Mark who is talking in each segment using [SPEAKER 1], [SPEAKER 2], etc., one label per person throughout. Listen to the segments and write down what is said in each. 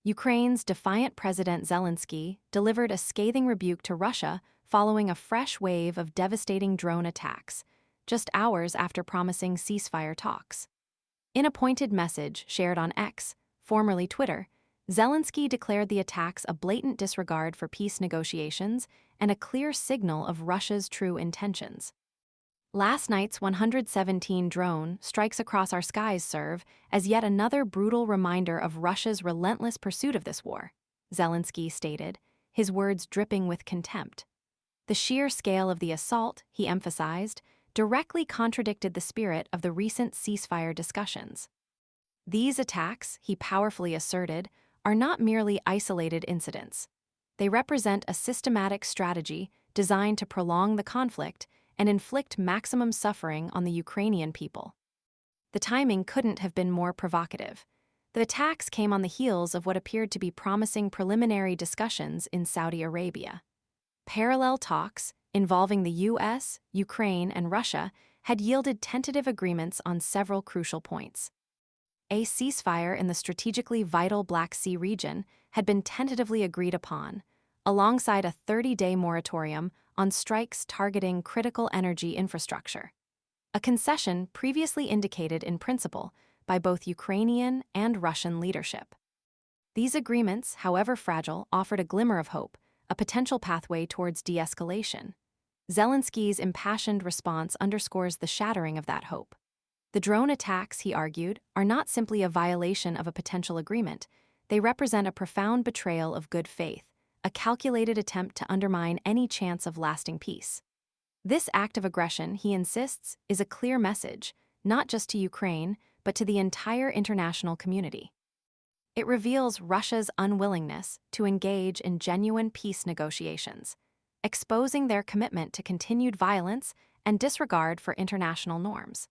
[SPEAKER 1] Ukraine's defiant President Zelenskyy delivered a scathing rebuke to Russia following a fresh wave of devastating drone attacks, just hours after promising ceasefire talks. In a pointed message shared on X, formerly Twitter, Zelenskyy declared the attacks a blatant disregard for peace negotiations and a clear signal of Russia's true intentions. Last night's 117 drone strikes across our skies serve as yet another brutal reminder of Russia's relentless pursuit of this war, Zelenskyy stated, his words dripping with contempt. The sheer scale of the assault, he emphasized, directly contradicted the spirit of the recent ceasefire discussions. These attacks, he powerfully asserted, are not merely isolated incidents. They represent a systematic strategy designed to prolong the conflict and inflict maximum suffering on the Ukrainian people. The timing couldn't have been more provocative. The attacks came on the heels of what appeared to be promising preliminary discussions in Saudi Arabia. Parallel talks, involving the US, Ukraine, and Russia, had yielded tentative agreements on several crucial points. A ceasefire in the strategically vital Black Sea region had been tentatively agreed upon, alongside a 30-day moratorium on strikes targeting critical energy infrastructure, a concession previously indicated in principle by both Ukrainian and Russian leadership. These agreements, however fragile, offered a glimmer of hope, a potential pathway towards de-escalation. Zelenskyy's impassioned response underscores the shattering of that hope. The drone attacks, he argued, are not simply a violation of a potential agreement. They represent a profound betrayal of good faith, a calculated attempt to undermine any chance of lasting peace. This act of aggression, he insists, is a clear message, not just to Ukraine, but to the entire international community. It reveals Russia's unwillingness to engage in genuine peace negotiations, exposing their commitment to continued violence and disregard for international norms.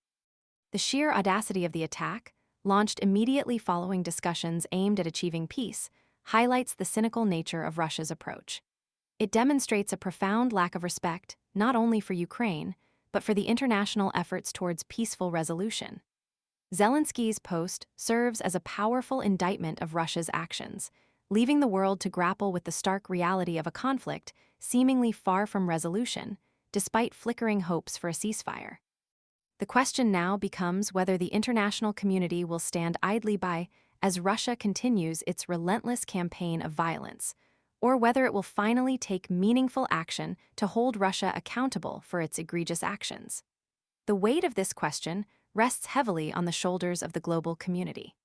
[SPEAKER 1] The sheer audacity of the attack, launched immediately following discussions aimed at achieving peace, highlights the cynical nature of Russia's approach. It demonstrates a profound lack of respect not only for Ukraine, but for the international efforts towards peaceful resolution. Zelenskyy's post serves as a powerful indictment of Russia's actions, leaving the world to grapple with the stark reality of a conflict seemingly far from resolution, despite flickering hopes for a ceasefire. The question now becomes whether the international community will stand idly by as Russia continues its relentless campaign of violence, or whether it will finally take meaningful action to hold Russia accountable for its egregious actions. The weight of this question rests heavily on the shoulders of the global community.